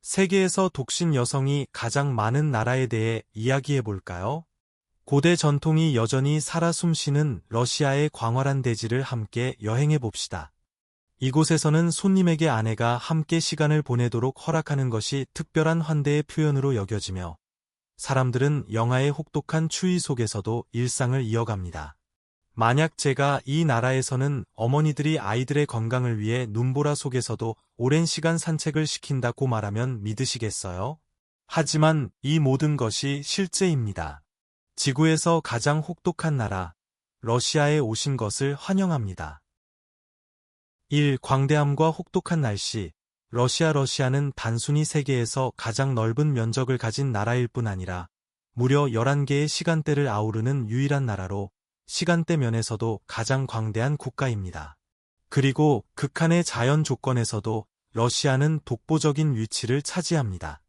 세계에서 독신 여성이 가장 많은 나라에 대해 이야기해 볼까요? 고대 전통이 여전히 살아 숨쉬는 러시아의 광활한 대지를 함께 여행해 봅시다. 이곳에서는 손님에게 아내가 함께 시간을 보내도록 허락하는 것이 특별한 환대의 표현으로 여겨지며 사람들은 영하의 혹독한 추위 속에서도 일상을 이어갑니다. 만약 제가 이 나라에서는 어머니들이 아이들의 건강을 위해 눈보라 속에서도 오랜 시간 산책을 시킨다고 말하면 믿으시겠어요? 하지만 이 모든 것이 실제입니다. 지구에서 가장 혹독한 나라, 러시아에 오신 것을 환영합니다. 1. 광대함과 혹독한 날씨. 러시아는 단순히 세계에서 가장 넓은 면적을 가진 나라일 뿐 아니라 무려 11개의 시간대를 아우르는 유일한 나라로 시간대 면에서도 가장 광대한 국가입니다. 그리고 극한의 자연 조건에서도 러시아는 독보적인 위치를 차지합니다.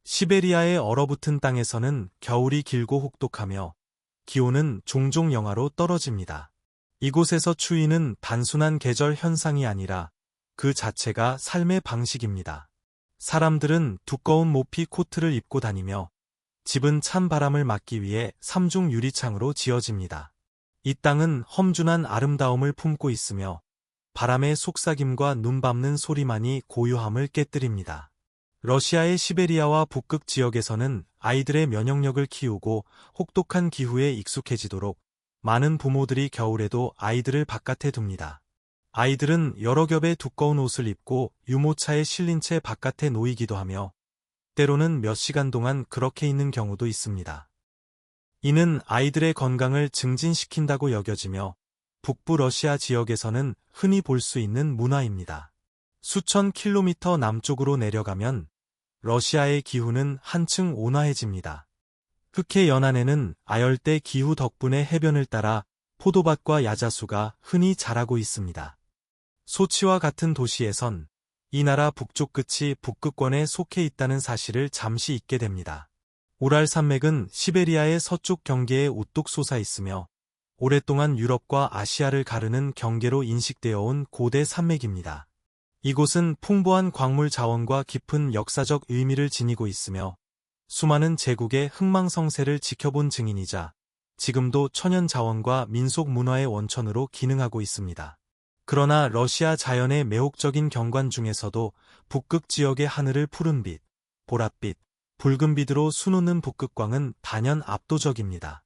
시베리아의 얼어붙은 땅에서는 겨울이 길고 혹독하며 기온은 종종 영하로 떨어집니다. 이곳에서 추위는 단순한 계절 현상이 아니라 그 자체가 삶의 방식입니다. 사람들은 두꺼운 모피 코트를 입고 다니며 집은 찬 바람을 막기 위해 삼중 유리창으로 지어집니다. 이 땅은 험준한 아름다움을 품고 있으며 바람의 속삭임과 눈 밟는 소리만이 고요함을 깨뜨립니다. 러시아의 시베리아와 북극 지역에서는 아이들의 면역력을 키우고 혹독한 기후에 익숙해지도록 많은 부모들이 겨울에도 아이들을 바깥에 둡니다. 아이들은 여러 겹의 두꺼운 옷을 입고 유모차에 실린 채 바깥에 놓이기도 하며 때로는 몇 시간 동안 그렇게 있는 경우도 있습니다. 이는 아이들의 건강을 증진시킨다고 여겨지며 북부 러시아 지역에서는 흔히 볼 수 있는 문화입니다. 수천 킬로미터 남쪽으로 내려가면 러시아의 기후는 한층 온화해집니다. 흑해 연안에는 아열대 기후 덕분에 해변을 따라 포도밭과 야자수가 흔히 자라고 있습니다. 소치와 같은 도시에선 이 나라 북쪽 끝이 북극권에 속해 있다는 사실을 잠시 잊게 됩니다. 우랄 산맥은 시베리아의 서쪽 경계에 우뚝 솟아 있으며 오랫동안 유럽과 아시아를 가르는 경계로 인식되어 온 고대 산맥입니다. 이곳은 풍부한 광물 자원과 깊은 역사적 의미를 지니고 있으며 수많은 제국의 흥망성쇠를 지켜본 증인이자 지금도 천연 자원과 민속 문화의 원천으로 기능하고 있습니다. 그러나 러시아 자연의 매혹적인 경관 중에서도 북극 지역의 하늘을 푸른빛, 보랏빛, 붉은빛으로 수놓는 북극광은 단연 압도적입니다.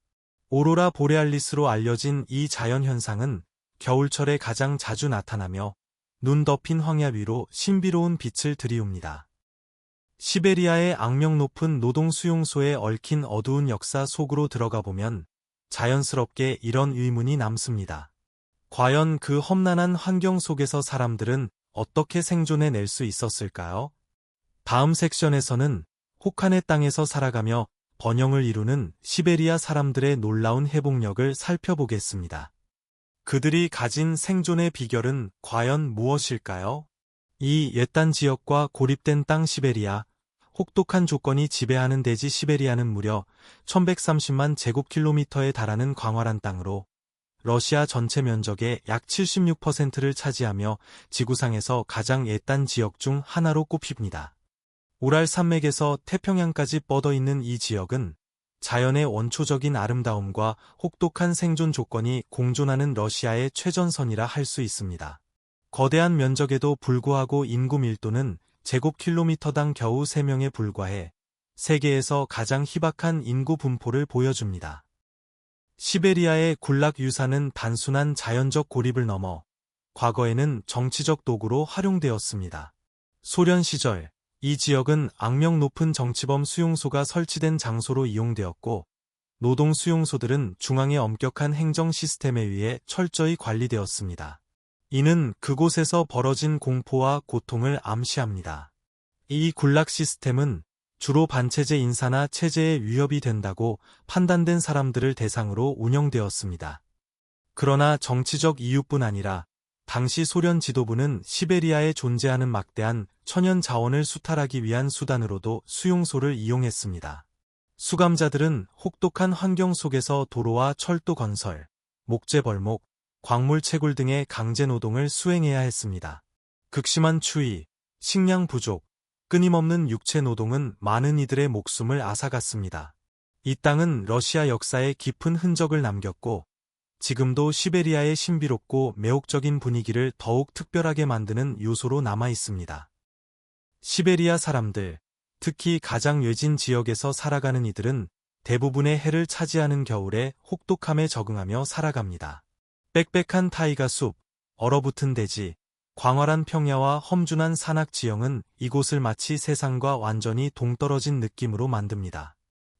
오로라 보레알리스로 알려진 이 자연현상은 겨울철에 가장 자주 나타나며 눈 덮인 황야 위로 신비로운 빛을 들이웁니다. 시베리아의 악명 높은 노동 수용소에 얽힌 어두운 역사 속으로 들어가 보면 자연스럽게 이런 의문이 남습니다. 과연 그 험난한 환경 속에서 사람들은 어떻게 생존해낼 수 있었을까요? 다음 섹션에서는 혹한의 땅에서 살아가며 번영을 이루는 시베리아 사람들의 놀라운 회복력을 살펴보겠습니다. 그들이 가진 생존의 비결은 과연 무엇일까요? 이 옛단 지역과 고립된 땅 시베리아, 혹독한 조건이 지배하는 대지 시베리아는 무려 1130만 제곱킬로미터에 달하는 광활한 땅으로 러시아 전체 면적의 약 76%를 차지하며 지구상에서 가장 옛단 지역 중 하나로 꼽힙니다. 우랄 산맥에서 태평양까지 뻗어 있는 이 지역은 자연의 원초적인 아름다움과 혹독한 생존 조건이 공존하는 러시아의 최전선이라 할 수 있습니다. 거대한 면적에도 불구하고 인구 밀도는 제곱킬로미터당 겨우 3명에 불과해 세계에서 가장 희박한 인구 분포를 보여줍니다. 시베리아의 군락 유사는 단순한 자연적 고립을 넘어 과거에는 정치적 도구로 활용되었습니다. 소련 시절 이 지역은 악명 높은 정치범 수용소가 설치된 장소로 이용되었고 노동 수용소들은 중앙의 엄격한 행정 시스템에 의해 철저히 관리되었습니다. 이는 그곳에서 벌어진 공포와 고통을 암시합니다. 이 군락 시스템은 주로 반체제 인사나 체제에 위협이 된다고 판단된 사람들을 대상으로 운영되었습니다. 그러나 정치적 이유뿐 아니라 당시 소련 지도부는 시베리아에 존재하는 막대한 천연 자원을 수탈하기 위한 수단으로도 수용소를 이용했습니다. 수감자들은 혹독한 환경 속에서 도로와 철도 건설, 목재벌목, 광물 채굴 등의 강제 노동을 수행해야 했습니다. 극심한 추위, 식량 부족, 끊임없는 육체 노동은 많은 이들의 목숨을 앗아갔습니다. 이 땅은 러시아 역사에 깊은 흔적을 남겼고, 지금도 시베리아의 신비롭고 매혹적인 분위기를 더욱 특별하게 만드는 요소로 남아 있습니다. 시베리아 사람들, 특히 가장 외진 지역에서 살아가는 이들은 대부분의 해를 차지하는 겨울에 혹독함에 적응하며 살아갑니다. 빽빽한 타이가 숲, 얼어붙은 대지, 광활한 평야와 험준한 산악 지형은 이곳을 마치 세상과 완전히 동떨어진 느낌으로 만듭니다.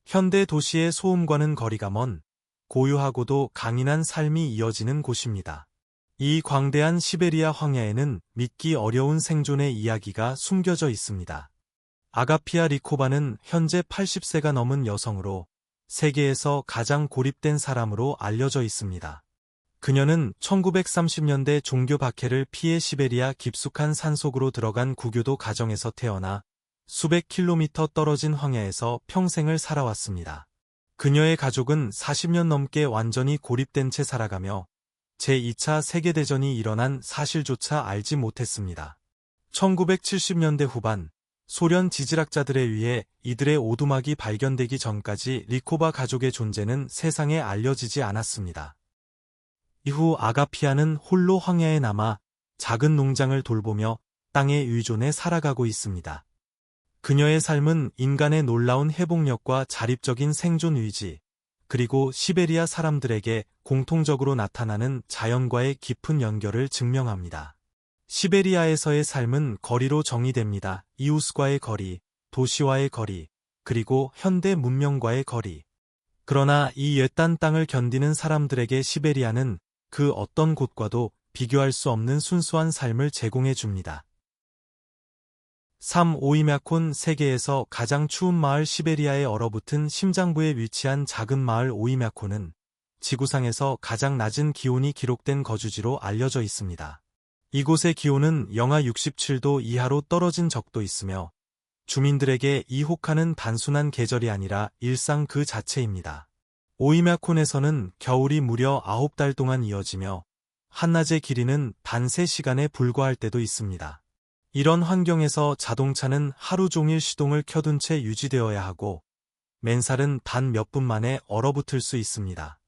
현대 도시의 소음과는 거리가 먼 고요하고도 강인한 삶이 이어지는 곳입니다. 이 광대한 시베리아 황야에는 믿기 어려운 생존의 이야기가 숨겨져 있습니다. 아가피아 리코바는 현재 80세가 넘은 여성으로 세계에서 가장 고립된 사람으로 알려져 있습니다. 그녀는 1930년대 종교 박해를 피해 시베리아 깊숙한 산속으로 들어간 구교도 가정에서 태어나 수백 킬로미터 떨어진 황야에서 평생을 살아왔습니다. 그녀의 가족은 40년 넘게 완전히 고립된 채 살아가며 제2차 세계대전이 일어난 사실조차 알지 못했습니다. 1970년대 후반, 소련 지질학자들에 의해 이들의 오두막이 발견되기 전까지 리코바 가족의 존재는 세상에 알려지지 않았습니다. 이후 아가피아는 홀로 황야에 남아 작은 농장을 돌보며 땅에 의존해 살아가고 있습니다. 그녀의 삶은 인간의 놀라운 회복력과 자립적인 생존 의지, 그리고 시베리아 사람들에게 공통적으로 나타나는 자연과의 깊은 연결을 증명합니다. 시베리아에서의 삶은 거리로 정의됩니다. 이웃과의 거리, 도시와의 거리, 그리고 현대 문명과의 거리. 그러나 이 외딴 땅을 견디는 사람들에게 시베리아는 그 어떤 곳과도 비교할 수 없는 순수한 삶을 제공해 줍니다. 3. 오이мя콘. 세계에서 가장 추운 마을 시베리아의 얼어붙은 심장부에 위치한 작은 마을 오이мя콘은 지구상에서 가장 낮은 기온이 기록된 거주지로 알려져 있습니다. 이곳의 기온은 영하 67도 이하로 떨어진 적도 있으며 주민들에게 이 혹한은 단순한 계절이 아니라 일상 그 자체입니다. 오이мя콘에서는 겨울이 무려 9달 동안 이어지며 한낮의 길이는 단 3시간에 불과할 때도 있습니다. 이런 환경에서 자동차는 하루 종일 시동을 켜둔 채 유지되어야 하고 맨살은 단 몇 분 만에 얼어붙을 수 있습니다.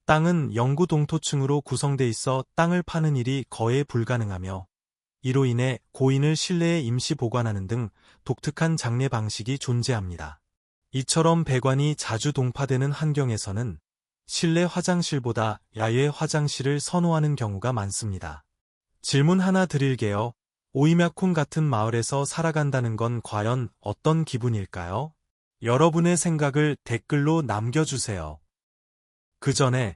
땅은 영구 동토층으로 구성돼 있어 땅을 파는 일이 거의 불가능하며 이로 인해 고인을 실내에 임시 보관하는 등 독특한 장례 방식이 존재합니다. 이처럼 배관이 자주 동파되는 환경에서는 실내 화장실보다 야외 화장실을 선호하는 경우가 많습니다. 질문 하나 드릴게요. 오이мя콘 같은 마을에서 살아간다는 건 과연 어떤 기분일까요? 여러분의 생각을 댓글로 남겨주세요. 그 전에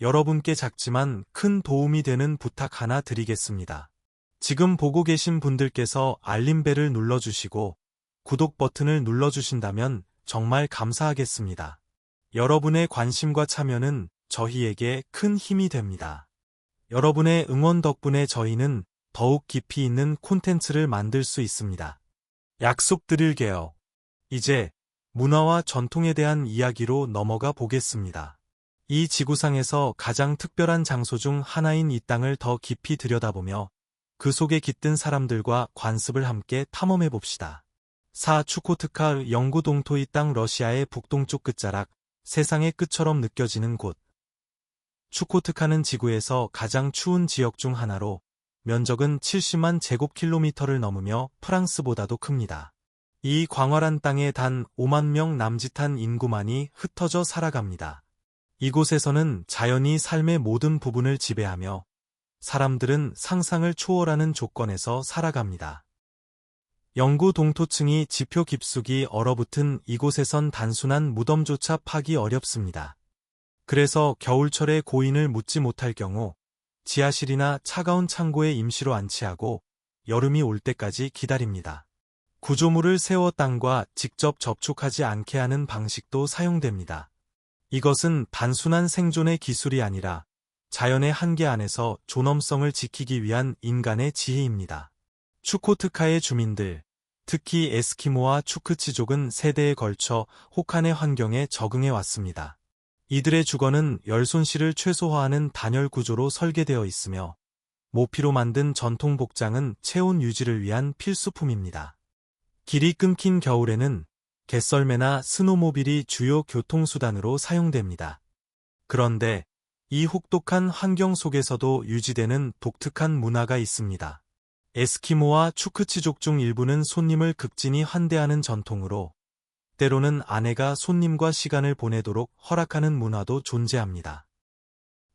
여러분께 작지만 큰 도움이 되는 부탁 하나 드리겠습니다. 지금 보고 계신 분들께서 알림벨을 눌러주시고 구독 버튼을 눌러주신다면 정말 감사하겠습니다. 여러분의 관심과 참여는 저희에게 큰 힘이 됩니다. 여러분의 응원 덕분에 저희는 더욱 깊이 있는 콘텐츠를 만들 수 있습니다. 약속드릴게요. 이제 문화와 전통에 대한 이야기로 넘어가 보겠습니다. 이 지구상에서 가장 특별한 장소 중 하나인 이 땅을 더 깊이 들여다보며 그 속에 깃든 사람들과 관습을 함께 탐험해 봅시다. 4. 추코트카. 영구 동토. 이 땅 러시아의 북동쪽 끝자락, 세상의 끝처럼 느껴지는 곳. 추코트카는 지구에서 가장 추운 지역 중 하나로 면적은 70만 제곱킬로미터를 넘으며 프랑스보다도 큽니다. 이 광활한 땅에 단 5만 명 남짓한 인구만이 흩어져 살아갑니다. 이곳에서는 자연이 삶의 모든 부분을 지배하며 사람들은 상상을 초월하는 조건에서 살아갑니다. 영구 동토층이 지표 깊숙이 얼어붙은 이곳에선 단순한 무덤조차 파기 어렵습니다. 그래서 겨울철에 고인을 묻지 못할 경우 지하실이나 차가운 창고에 임시로 안치하고 여름이 올 때까지 기다립니다. 구조물을 세워 땅과 직접 접촉하지 않게 하는 방식도 사용됩니다. 이것은 단순한 생존의 기술이 아니라 자연의 한계 안에서 존엄성을 지키기 위한 인간의 지혜입니다. 추코트카의 주민들, 특히 에스키모와 추크치족은 세대에 걸쳐 혹한의 환경에 적응해 왔습니다. 이들의 주거는 열 손실을 최소화하는 단열 구조로 설계되어 있으며 모피로 만든 전통 복장은 체온 유지를 위한 필수품입니다. 길이 끊긴 겨울에는 개썰매나 스노모빌이 주요 교통수단으로 사용됩니다. 그런데 이 혹독한 환경 속에서도 유지되는 독특한 문화가 있습니다. 에스키모와 추크치족 중 일부는 손님을 극진히 환대하는 전통으로 때로는 아내가 손님과 시간을 보내도록 허락하는 문화도 존재합니다.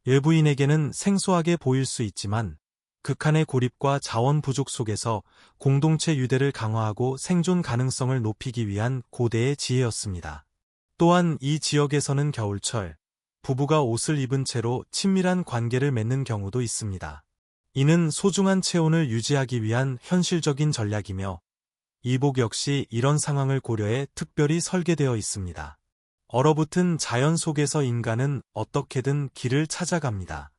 외부인에게는 생소하게 보일 수 있지만 극한의 고립과 자원 부족 속에서 공동체 유대를 강화하고 생존 가능성을 높이기 위한 고대의 지혜였습니다. 또한 이 지역에서는 겨울철, 부부가 옷을 입은 채로 친밀한 관계를 맺는 경우도 있습니다. 이는 소중한 체온을 유지하기 위한 현실적인 전략이며 이복 역시 이런 상황을 고려해 특별히 설계되어 있습니다. 얼어붙은 자연 속에서 인간은 어떻게든 길을 찾아갑니다.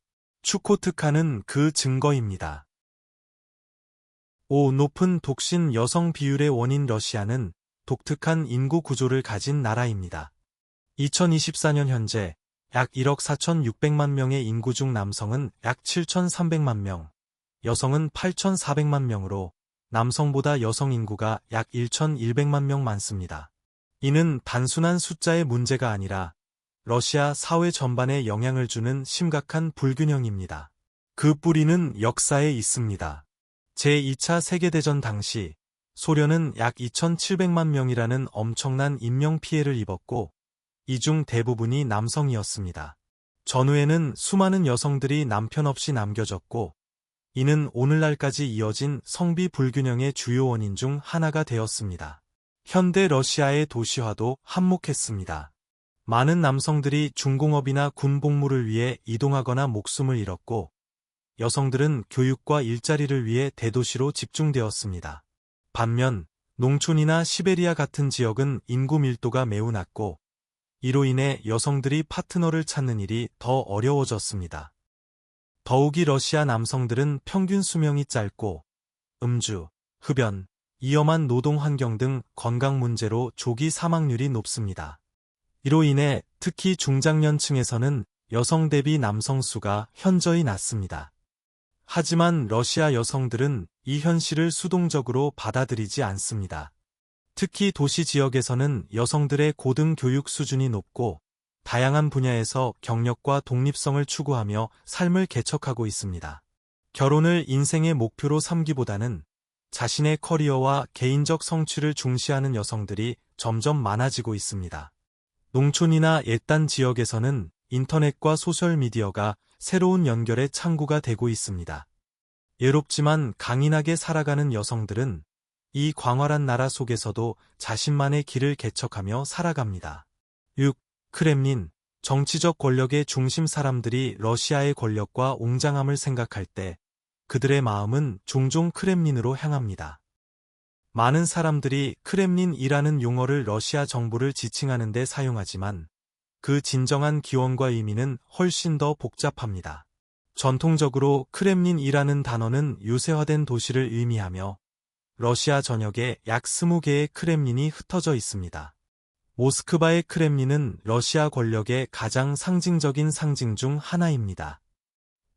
추코트카는 그 증거입니다. 5. 높은 독신 여성 비율의 원인. 러시아는 독특한 인구 구조를 가진 나라입니다. 2024년 현재 약 1억 4,600만 명의 인구 중 남성은 약 7,300만 명, 여성은 8,400만 명으로 남성보다 여성 인구가 약 1,100만 명 많습니다. 이는 단순한 숫자의 문제가 아니라 러시아 사회 전반에 영향을 주는 심각한 불균형입니다. 그 뿌리는 역사에 있습니다. 제2차 세계대전 당시 소련은 약 2,700만 명이라는 엄청난 인명피해를 입었고 이 중 대부분이 남성이었습니다. 전후에는 수많은 여성들이 남편 없이 남겨졌고 이는 오늘날까지 이어진 성비 불균형의 주요 원인 중 하나가 되었습니다. 현대 러시아의 도시화도 한몫했습니다. 많은 남성들이 중공업이나 군 복무를 위해 이동하거나 목숨을 잃었고 여성들은 교육과 일자리를 위해 대도시로 집중되었습니다. 반면 농촌이나 시베리아 같은 지역은 인구 밀도가 매우 낮고 이로 인해 여성들이 파트너를 찾는 일이 더 어려워졌습니다. 더욱이 러시아 남성들은 평균 수명이 짧고 음주, 흡연, 위험한 노동 환경 등 건강 문제로 조기 사망률이 높습니다. 이로 인해 특히 중장년층에서는 여성 대비 남성 수가 현저히 낮습니다. 하지만 러시아 여성들은 이 현실을 수동적으로 받아들이지 않습니다. 특히 도시 지역에서는 여성들의 고등 교육 수준이 높고 다양한 분야에서 경력과 독립성을 추구하며 삶을 개척하고 있습니다. 결혼을 인생의 목표로 삼기보다는 자신의 커리어와 개인적 성취를 중시하는 여성들이 점점 많아지고 있습니다. 농촌이나 옛단 지역에서는 인터넷과 소셜미디어가 새로운 연결의 창구가 되고 있습니다. 외롭지만 강인하게 살아가는 여성들은 이 광활한 나라 속에서도 자신만의 길을 개척하며 살아갑니다. 6. 크렘린, 정치적 권력의 중심. 사람들이 러시아의 권력과 웅장함을 생각할 때 그들의 마음은 종종 크렘린으로 향합니다. 많은 사람들이 크렘린이라는 용어를 러시아 정부를 지칭하는 데 사용하지만 그 진정한 기원과 의미는 훨씬 더 복잡합니다. 전통적으로 크렘린이라는 단어는 유세화된 도시를 의미하며 러시아 전역에 약 20개의 크렘린이 흩어져 있습니다. 모스크바의 크렘린은 러시아 권력의 가장 상징적인 상징 중 하나입니다.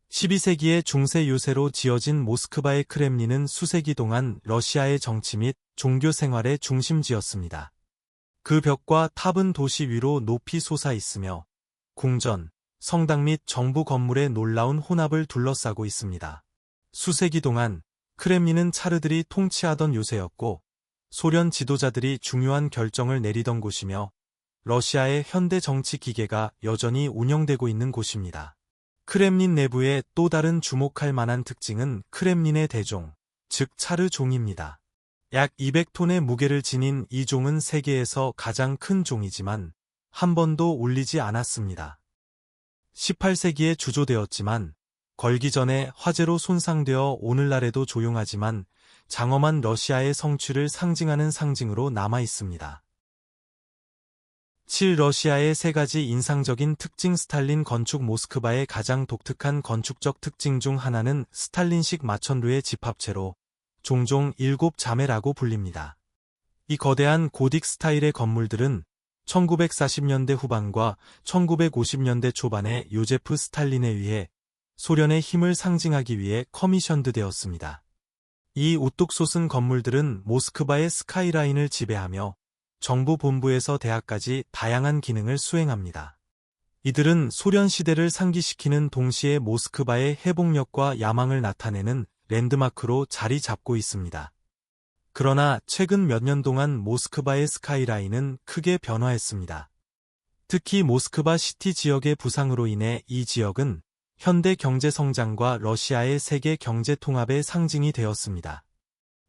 12세기의 중세 유세로 지어진 모스크바의 크렘린은 수세기 동안 러시아의 정치 및 종교 생활의 중심지였습니다. 그 벽과 탑은 도시 위로 높이 솟아 있으며 궁전, 성당 및 정부 건물의 놀라운 혼합을 둘러싸고 있습니다. 수세기 동안 크렘린은 차르들이 통치하던 요새였고 소련 지도자들이 중요한 결정을 내리던 곳이며 러시아의 현대 정치 기계가 여전히 운영되고 있는 곳입니다. 크렘린 내부의 또 다른 주목할 만한 특징은 크렘린의 대종, 즉 차르 종입니다. 약 200톤의 무게를 지닌 이 종은 세계에서 가장 큰 종이지만 한 번도 울리지 않았습니다. 18세기에 주조되었지만 걸기 전에 화재로 손상되어 오늘날에도 조용하지만 장엄한 러시아의 성취를 상징하는 상징으로 남아 있습니다. 7. 러시아의 세 가지 인상적인 특징. 스탈린 건축. 모스크바의 가장 독특한 건축적 특징 중 하나는 스탈린식 마천루의 집합체로 종종 7자매라고 불립니다. 이 거대한 고딕 스타일의 건물들은 1940년대 후반과 1950년대 초반에 요제프 스탈린에 의해 소련의 힘을 상징하기 위해 커미션드 되었습니다. 이 우뚝 솟은 건물들은 모스크바의 스카이라인을 지배하며 정부 본부에서 대학까지 다양한 기능을 수행합니다. 이들은 소련 시대를 상기시키는 동시에 모스크바의 회복력과 야망을 나타내는 랜드마크로 자리 잡고 있습니다. 그러나 최근 몇 년 동안 모스크바의 스카이라인은 크게 변화했습니다. 특히 모스크바 시티 지역의 부상으로 인해 이 지역은 현대 경제 성장과 러시아의 세계 경제 통합의 상징이 되었습니다.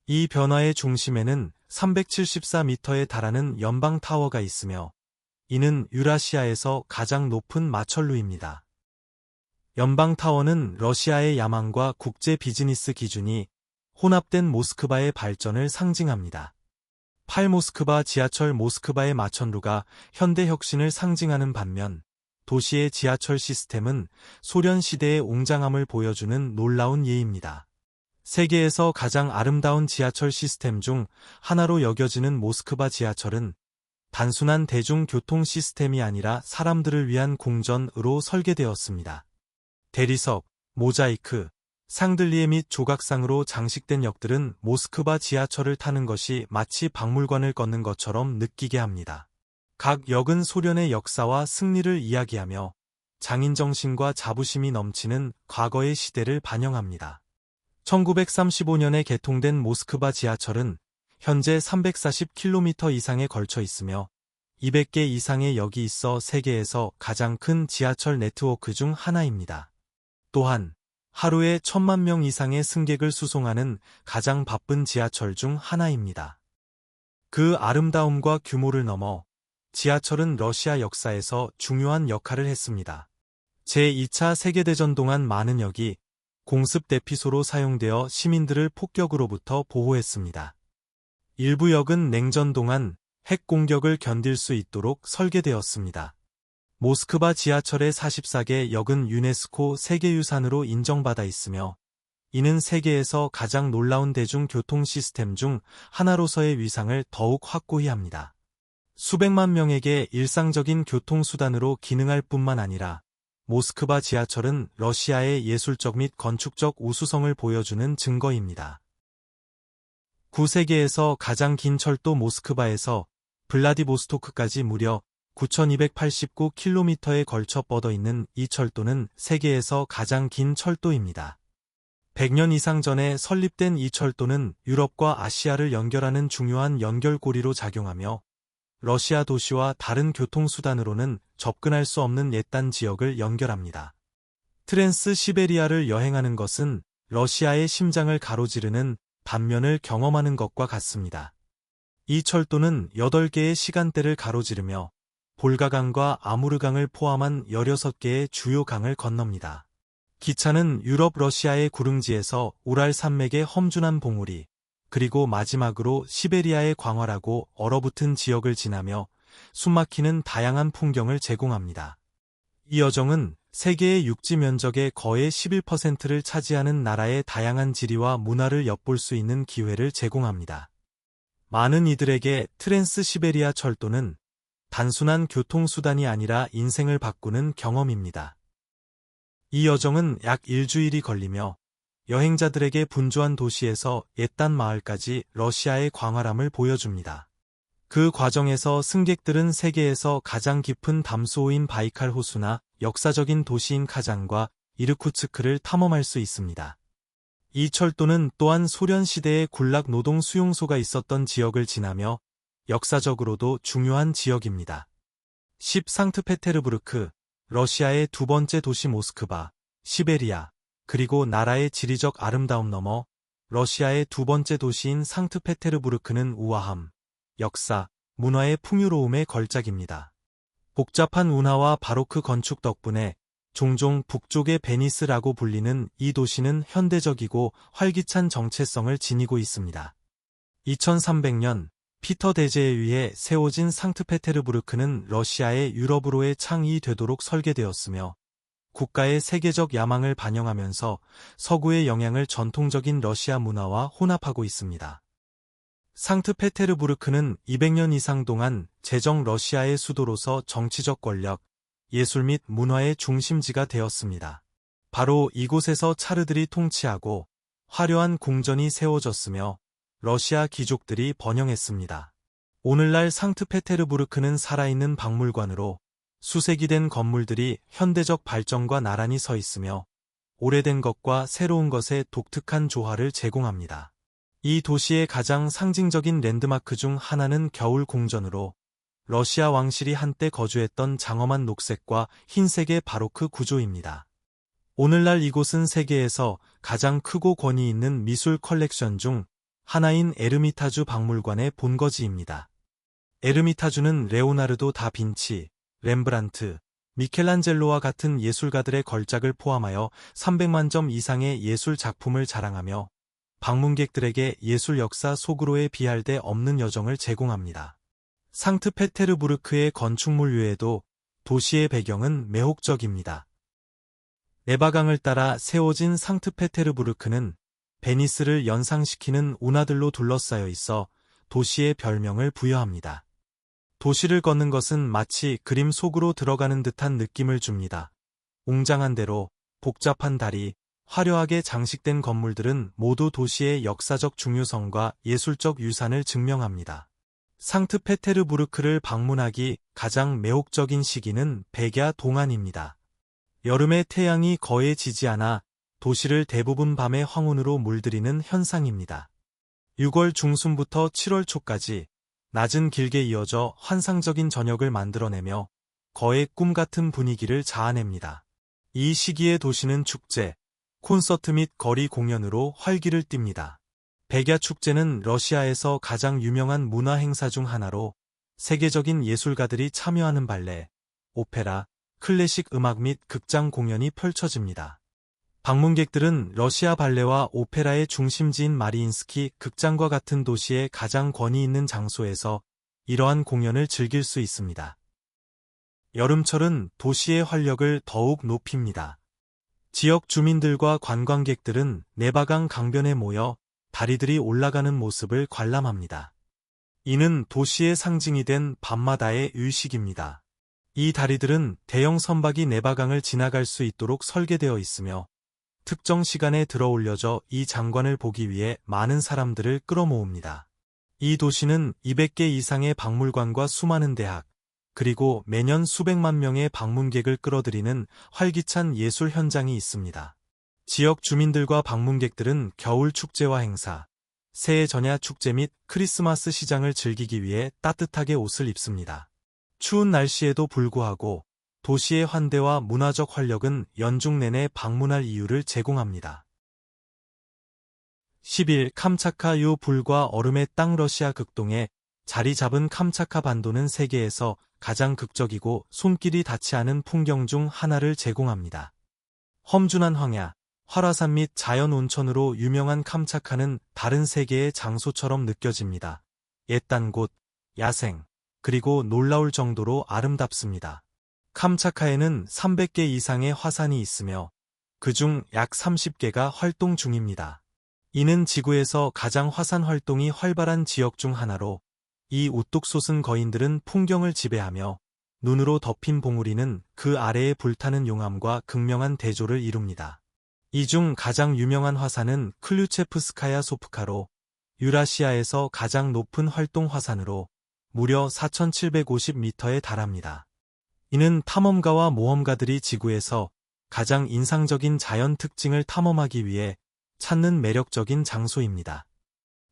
이 변화의 중심에는 374m에 달하는 연방 타워가 있으며 이는 유라시아에서 가장 높은 마천루입니다. 연방 타워는 러시아의 야망과 국제 비즈니스 기준이 혼합된 모스크바의 발전을 상징합니다. 8모스크바 지하철 모스크바의 마천루가 현대 혁신을 상징하는 반면 도시의 지하철 시스템은 소련 시대의 웅장함을 보여주는 놀라운 예입니다. 세계에서 가장 아름다운 지하철 시스템 중 하나로 여겨지는 모스크바 지하철은 단순한 대중교통 시스템이 아니라 사람들을 위한 궁전으로 설계되었습니다. 대리석, 모자이크, 샹들리에 및 조각상으로 장식된 역들은 모스크바 지하철을 타는 것이 마치 박물관을 걷는 것처럼 느끼게 합니다. 각 역은 소련의 역사와 승리를 이야기하며 장인정신과 자부심이 넘치는 과거의 시대를 반영합니다. 1935년에 개통된 모스크바 지하철은 현재 340km 이상에 걸쳐 있으며 200개 이상의 역이 있어 세계에서 가장 큰 지하철 네트워크 중 하나입니다. 또한 하루에 1000만 명 이상의 승객을 수송하는 가장 바쁜 지하철 중 하나입니다. 그 아름다움과 규모를 넘어 지하철은 러시아 역사에서 중요한 역할을 했습니다. 제2차 세계대전 동안 많은 역이 공습 대피소로 사용되어 시민들을 폭격으로부터 보호했습니다. 일부 역은 냉전 동안 핵 공격을 견딜 수 있도록 설계되었습니다. 모스크바 지하철의 44개 역은 유네스코 세계유산으로 인정받아 있으며 이는 세계에서 가장 놀라운 대중교통 시스템 중 하나로서의 위상을 더욱 확고히 합니다. 수백만 명에게 일상적인 교통수단으로 기능할 뿐만 아니라 모스크바 지하철은 러시아의 예술적 및 건축적 우수성을 보여주는 증거입니다. 9세계에서 가장 긴 철도 모스크바에서 블라디보스토크까지 무려 9,289km에 걸쳐 뻗어 있는 이 철도는 세계에서 가장 긴 철도입니다. 100년 이상 전에 설립된 이 철도는 유럽과 아시아를 연결하는 중요한 연결고리로 작용하며 러시아 도시와 다른 교통수단으로는 접근할 수 없는 옛단 지역을 연결합니다. 트랜스 시베리아를 여행하는 것은 러시아의 심장을 가로지르는 단면을 경험하는 것과 같습니다. 이 철도는 8개의 시간대를 가로지르며 볼가강과 아무르강을 포함한 16개의 주요 강을 건넙니다. 기차는 유럽 러시아의 구릉지에서 우랄 산맥의 험준한 봉우리, 그리고 마지막으로 시베리아의 광활하고 얼어붙은 지역을 지나며 숨막히는 다양한 풍경을 제공합니다. 이 여정은 세계의 육지 면적의 거의 11%를 차지하는 나라의 다양한 지리와 문화를 엿볼 수 있는 기회를 제공합니다. 많은 이들에게 트랜스 시베리아 철도는 단순한 교통수단이 아니라 인생을 바꾸는 경험입니다. 이 여정은 약 일주일이 걸리며 여행자들에게 분주한 도시에서 옛단 마을까지 러시아의 광활함을 보여줍니다. 그 과정에서 승객들은 세계에서 가장 깊은 담수호인 바이칼 호수나 역사적인 도시인 카잔과 이르쿠츠크를 탐험할 수 있습니다. 이 철도는 또한 소련 시대의 군락 노동 수용소가 있었던 지역을 지나며 역사적으로도 중요한 지역입니다. 10. 상트페테르부르크, 러시아의 두 번째 도시 모스크바, 시베리아, 그리고 나라의 지리적 아름다움 너머 러시아의 두 번째 도시인 상트페테르부르크는 우아함, 역사, 문화의 풍요로움의 걸작입니다. 복잡한 운하와 바로크 건축 덕분에 종종 북쪽의 베니스라고 불리는 이 도시는 현대적이고 활기찬 정체성을 지니고 있습니다. 2300년 피터 대제에 의해 세워진 상트페테르부르크는 러시아의 유럽으로의 창이 되도록 설계되었으며 국가의 세계적 야망을 반영하면서 서구의 영향을 전통적인 러시아 문화와 혼합하고 있습니다. 상트페테르부르크는 200년 이상 동안 제정 러시아의 수도로서 정치적 권력, 예술 및 문화의 중심지가 되었습니다. 바로 이곳에서 차르들이 통치하고 화려한 궁전이 세워졌으며 러시아 귀족들이 번영했습니다. 오늘날 상트페테르부르크는 살아있는 박물관으로 수색이 된 건물들이 현대적 발전과 나란히 서 있으며 오래된 것과 새로운 것의 독특한 조화를 제공합니다. 이 도시의 가장 상징적인 랜드마크 중 하나는 겨울 궁전으로 러시아 왕실이 한때 거주했던 장엄한 녹색과 흰색의 바로크 구조입니다. 오늘날 이곳은 세계에서 가장 크고 권위 있는 미술 컬렉션 중 하나인 에르미타주 박물관의 본거지입니다. 에르미타주는 레오나르도 다빈치, 렘브란트, 미켈란젤로와 같은 예술가들의 걸작을 포함하여 300만 점 이상의 예술 작품을 자랑하며 방문객들에게 예술 역사 속으로의 비할 데 없는 여정을 제공합니다. 상트페테르부르크의 건축물 외에도 도시의 배경은 매혹적입니다. 네바강을 따라 세워진 상트페테르부르크는 베니스를 연상시키는 운하들로 둘러싸여 있어 도시의 별명을 부여합니다. 도시를 걷는 것은 마치 그림 속으로 들어가는 듯한 느낌을 줍니다. 웅장한 대로, 복잡한 다리, 화려하게 장식된 건물들은 모두 도시의 역사적 중요성과 예술적 유산을 증명합니다. 상트페테르부르크를 방문하기 가장 매혹적인 시기는 백야 동안입니다. 여름에 태양이 거의 지지 않아 도시를 대부분 밤의 황혼으로 물들이는 현상입니다. 6월 중순부터 7월 초까지 낮은 길게 이어져 환상적인 저녁을 만들어내며 거의 꿈 같은 분위기를 자아냅니다. 이 시기에 도시는 축제, 콘서트 및 거리 공연으로 활기를 띱니다. 백야 축제는 러시아에서 가장 유명한 문화 행사 중 하나로 세계적인 예술가들이 참여하는 발레, 오페라, 클래식 음악 및 극장 공연이 펼쳐집니다. 방문객들은 러시아 발레와 오페라의 중심지인 마리인스키 극장과 같은 도시의 가장 권위 있는 장소에서 이러한 공연을 즐길 수 있습니다. 여름철은 도시의 활력을 더욱 높입니다. 지역 주민들과 관광객들은 네바강 강변에 모여 다리들이 올라가는 모습을 관람합니다. 이는 도시의 상징이 된 밤마다의 의식입니다. 이 다리들은 대형 선박이 네바강을 지나갈 수 있도록 설계되어 있으며 특정 시간에 들어 올려져 이 장관을 보기 위해 많은 사람들을 끌어모읍니다. 이 도시는 200개 이상의 박물관과 수많은 대학, 그리고 매년 수백만 명의 방문객을 끌어들이는 활기찬 예술 현장이 있습니다. 지역 주민들과 방문객들은 겨울 축제와 행사, 새해 전야 축제 및 크리스마스 시장을 즐기기 위해 따뜻하게 옷을 입습니다. 추운 날씨에도 불구하고 도시의 환대와 문화적 활력은 연중 내내 방문할 이유를 제공합니다. 10일 캄차카유 불과 얼음의 땅 러시아 극동에 자리 잡은 캄차카 반도는 세계에서 가장 극적이고 손길이 닿지 않은 풍경 중 하나를 제공합니다. 험준한 황야, 활화산 및 자연 온천으로 유명한 캄차카는 다른 세계의 장소처럼 느껴집니다. 옛단 곳, 야생, 그리고 놀라울 정도로 아름답습니다. 캄차카에는 300개 이상의 화산이 있으며 그중 약 30개가 활동 중입니다. 이는 지구에서 가장 화산 활동이 활발한 지역 중 하나로 이 우뚝 솟은 거인들은 풍경을 지배하며 눈으로 덮인 봉우리는 그 아래에 불타는 용암과 극명한 대조를 이룹니다. 이 중 가장 유명한 화산은 클류체프스카야 소프카로 유라시아에서 가장 높은 활동 화산으로 무려 4,750m에 달합니다. 이는 탐험가와 모험가들이 지구에서 가장 인상적인 자연 특징을 탐험하기 위해 찾는 매력적인 장소입니다.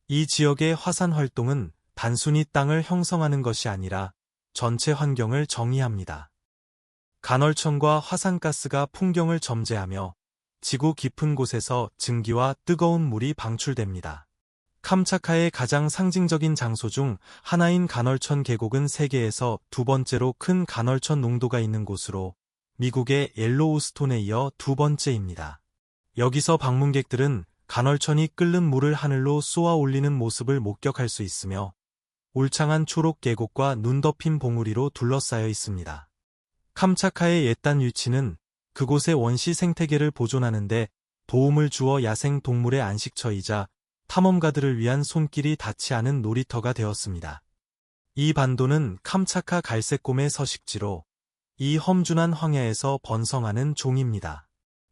이 지역의 화산 활동은 단순히 땅을 형성하는 것이 아니라 전체 환경을 정의합니다. 간헐천과 화산가스가 풍경을 점제하며 지구 깊은 곳에서 증기와 뜨거운 물이 방출됩니다. 캄차카의 가장 상징적인 장소 중 하나인 간헐천 계곡은 세계에서 두 번째로 큰 간헐천 농도가 있는 곳으로 미국의 옐로우스톤에 이어 두 번째입니다. 여기서 방문객들은 간헐천이 끓는 물을 하늘로 쏘아 올리는 모습을 목격할 수 있으며 울창한 초록 계곡과 눈 덮인 봉우리로 둘러싸여 있습니다. 캄차카의 옛단 위치는 그곳의 원시 생태계를 보존하는 데 도움을 주어 야생 동물의 안식처이자 탐험가들을 위한 손길이 닿지 않은 놀이터가 되었습니다. 이 반도는 캄차카 갈색곰의 서식지로 이 험준한 황야에서 번성하는 종입니다.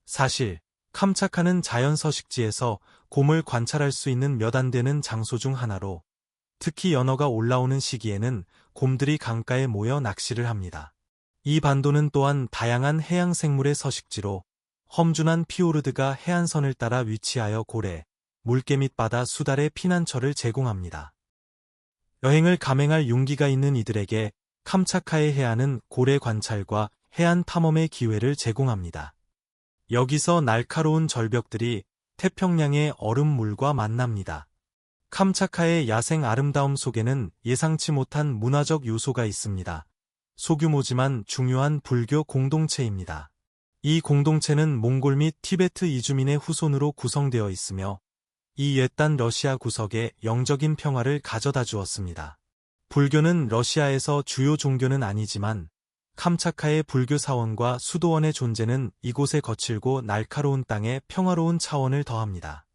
사실 캄차카는 자연 서식지에서 곰을 관찰할 수 있는 몇 안 되는 장소 중 하나로, 특히 연어가 올라오는 시기에는 곰들이 강가에 모여 낚시를 합니다. 이 반도는 또한 다양한 해양 생물의 서식지로, 험준한 피오르드가 해안선을 따라 위치하여 고래, 물개및 바다 수달의 피난처를 제공합니다. 여행을 감행할 용기가 있는 이들에게 캄차카의 해안은 고래 관찰과 해안 탐험의 기회를 제공합니다. 여기서 날카로운 절벽들이 태평양의 얼음물과 만납니다. 캄차카의 야생 아름다움 속에는 예상치 못한 문화적 요소가 있습니다. 소규모지만 중요한 불교 공동체입니다. 이 공동체는 몽골 및 티베트 이주민의 후손으로 구성되어 있으며 이 옛단 러시아 구석에 영적인 평화를 가져다 주었습니다. 불교는 러시아에서 주요 종교는 아니지만 캄차카의 불교 사원과 수도원의 존재는 이곳의 거칠고 날카로운 땅에 평화로운 차원을 더합니다.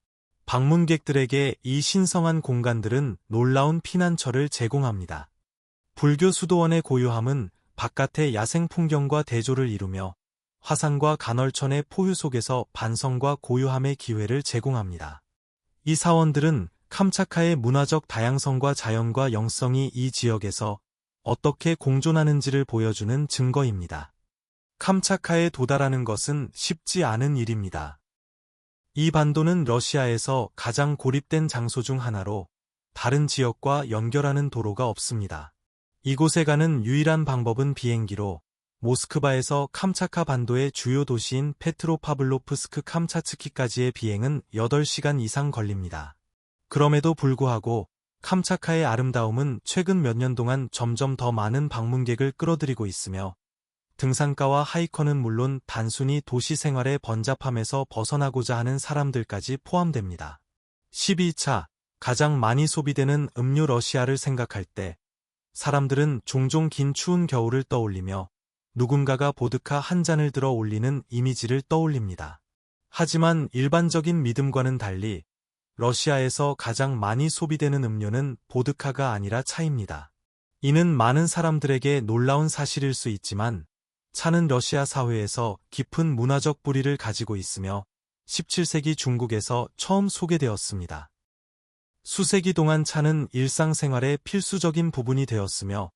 방문객들에게 이 신성한 공간들은 놀라운 피난처를 제공합니다. 불교 수도원의 고요함은 바깥의 야생 풍경과 대조를 이루며 화산과 간헐천의 포유 속에서 반성과 고요함의 기회를 제공합니다. 이 사원들은 캄차카의 문화적 다양성과 자연과 영성이 이 지역에서 어떻게 공존하는지를 보여주는 증거입니다. 캄차카에 도달하는 것은 쉽지 않은 일입니다. 이 반도는 러시아에서 가장 고립된 장소 중 하나로 다른 지역과 연결하는 도로가 없습니다. 이곳에 가는 유일한 방법은 비행기로 모스크바에서 캄차카 반도의 주요 도시인 페트로파블로프스크 캄차츠키까지의 비행은 8시간 이상 걸립니다. 그럼에도 불구하고 캄차카의 아름다움은 최근 몇 년 동안 점점 더 많은 방문객을 끌어들이고 있으며 등산가와 하이커는 물론 단순히 도시 생활의 번잡함에서 벗어나고자 하는 사람들까지 포함됩니다. 12차 가장 많이 소비되는 음료 러시아를 생각할 때 사람들은 종종 긴 추운 겨울을 떠올리며 누군가가 보드카 한 잔을 들어 올리는 이미지를 떠올립니다. 하지만 일반적인 믿음과는 달리 러시아에서 가장 많이 소비되는 음료는 보드카가 아니라 차입니다. 이는 많은 사람들에게 놀라운 사실일 수 있지만 차는 러시아 사회에서 깊은 문화적 뿌리를 가지고 있으며 17세기 중국에서 처음 소개되었습니다. 수세기 동안 차는 일상생활의 필수적인 부분이 되었으며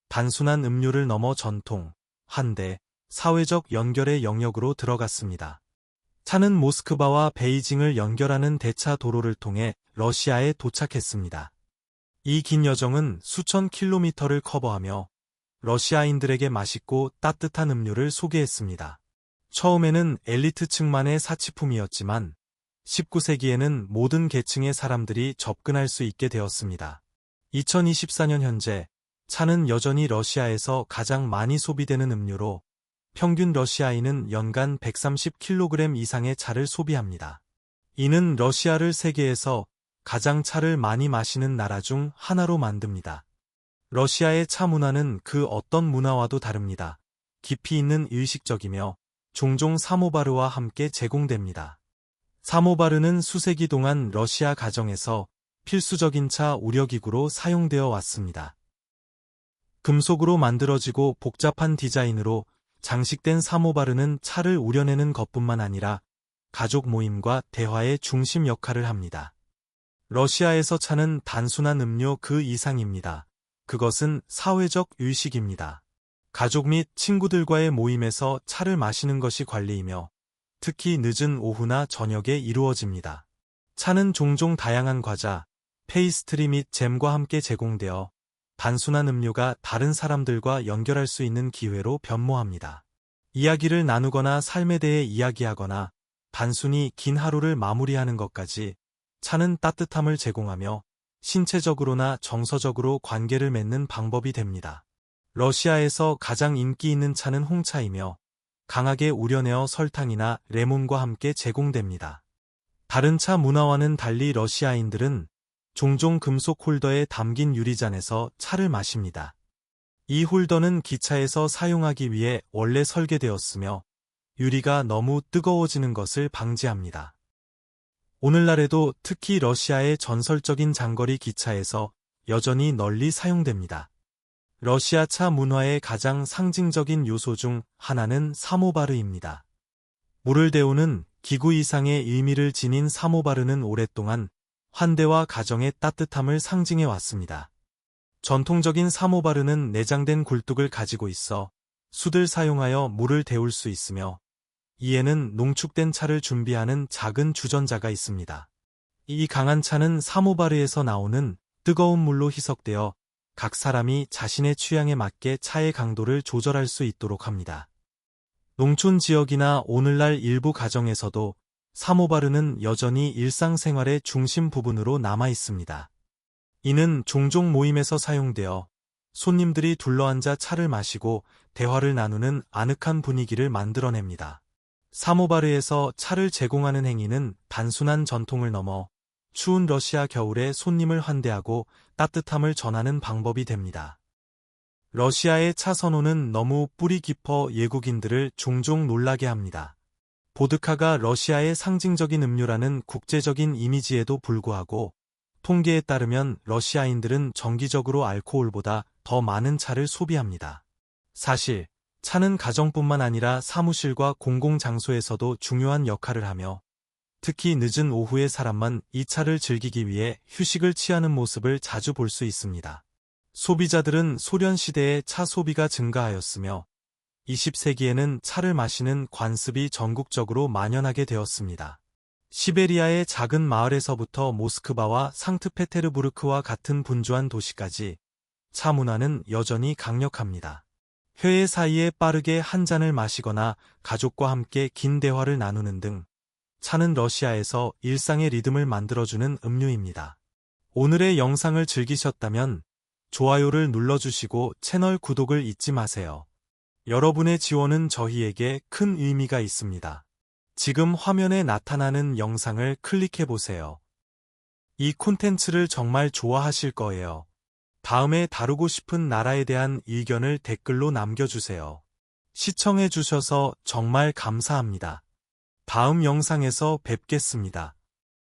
단순한 음료를 넘어 전통, 한대, 사회적 연결의 영역으로 들어갔습니다. 차는 모스크바와 베이징을 연결하는 대차 도로를 통해 러시아에 도착했습니다. 이 긴 여정은 수천 킬로미터를 커버하며 러시아인들에게 맛있고 따뜻한 음료를 소개했습니다. 처음에는 엘리트층만의 사치품이었지만 19세기에는 모든 계층의 사람들이 접근할 수 있게 되었습니다. 2024년 현재 차는 여전히 러시아에서 가장 많이 소비되는 음료로 평균 러시아인은 연간 130kg 이상의 차를 소비합니다. 이는 러시아를 세계에서 가장 차를 많이 마시는 나라 중 하나로 만듭니다. 러시아의 차 문화는 그 어떤 문화와도 다릅니다. 깊이 있는 의식적이며 종종 사모바르와 함께 제공됩니다. 사모바르는 수세기 동안 러시아 가정에서 필수적인 차 우려기구로 사용되어 왔습니다. 금속으로 만들어지고 복잡한 디자인으로 장식된 사모바르는 차를 우려내는 것뿐만 아니라 가족 모임과 대화의 중심 역할을 합니다. 러시아에서 차는 단순한 음료 그 이상입니다. 그것은 사회적 의식입니다. 가족 및 친구들과의 모임에서 차를 마시는 것이 관리이며 특히 늦은 오후나 저녁에 이루어집니다. 차는 종종 다양한 과자, 페이스트리 및 잼과 함께 제공되어 단순한 음료가 다른 사람들과 연결할 수 있는 기회로 변모합니다. 이야기를 나누거나 삶에 대해 이야기하거나 단순히 긴 하루를 마무리하는 것까지 차는 따뜻함을 제공하며 신체적으로나 정서적으로 관계를 맺는 방법이 됩니다. 러시아에서 가장 인기 있는 차는 홍차이며 강하게 우려내어 설탕이나 레몬과 함께 제공됩니다. 다른 차 문화와는 달리 러시아인들은 종종 금속 홀더에 담긴 유리잔에서 차를 마십니다. 이 홀더는 기차에서 사용하기 위해 원래 설계되었으며 유리가 너무 뜨거워지는 것을 방지합니다. 오늘날에도 특히 러시아의 전설적인 장거리 기차에서 여전히 널리 사용됩니다. 러시아 차 문화의 가장 상징적인 요소 중 하나는 사모바르입니다. 물을 데우는 기구 이상의 의미를 지닌 사모바르는 오랫동안 환대와 가정의 따뜻함을 상징해 왔습니다. 전통적인 사모바르는 내장된 굴뚝을 가지고 있어 숯을 사용하여 물을 데울 수 있으며, 이에는 농축된 차를 준비하는 작은 주전자가 있습니다. 이 강한 차는 사모바르에서 나오는 뜨거운 물로 희석되어 각 사람이 자신의 취향에 맞게 차의 강도를 조절할 수 있도록 합니다. 농촌 지역이나 오늘날 일부 가정에서도 사모바르는 여전히 일상생활의 중심 부분으로 남아 있습니다. 이는 종종 모임에서 사용되어 손님들이 둘러앉아 차를 마시고 대화를 나누는 아늑한 분위기를 만들어냅니다. 사모바르에서 차를 제공하는 행위는 단순한 전통을 넘어 추운 러시아 겨울에 손님을 환대하고 따뜻함을 전하는 방법이 됩니다. 러시아의 차 선호는 너무 뿌리 깊어 외국인들을 종종 놀라게 합니다. 보드카가 러시아의 상징적인 음료라는 국제적인 이미지에도 불구하고, 통계에 따르면 러시아인들은 정기적으로 알코올보다 더 많은 차를 소비합니다. 사실, 차는 가정뿐만 아니라 사무실과 공공장소에서도 중요한 역할을 하며, 특히 늦은 오후에 사람만 이 차를 즐기기 위해 휴식을 취하는 모습을 자주 볼 수 있습니다. 소비자들은 소련시대에 차 소비가 증가하였으며, 20세기에는 차를 마시는 관습이 전국적으로 만연하게 되었습니다. 시베리아의 작은 마을에서부터 모스크바와 상트페테르부르크와 같은 분주한 도시까지 차 문화는 여전히 강력합니다. 회의 사이에 빠르게 한 잔을 마시거나 가족과 함께 긴 대화를 나누는 등, 차는 러시아에서 일상의 리듬을 만들어주는 음료입니다. 오늘의 영상을 즐기셨다면 좋아요를 눌러주시고 채널 구독을 잊지 마세요. 여러분의 지원은 저희에게 큰 의미가 있습니다. 지금 화면에 나타나는 영상을 클릭해보세요. 이 콘텐츠를 정말 좋아하실 거예요. 다음에 다루고 싶은 나라에 대한 의견을 댓글로 남겨주세요. 시청해주셔서 정말 감사합니다. 다음 영상에서 뵙겠습니다.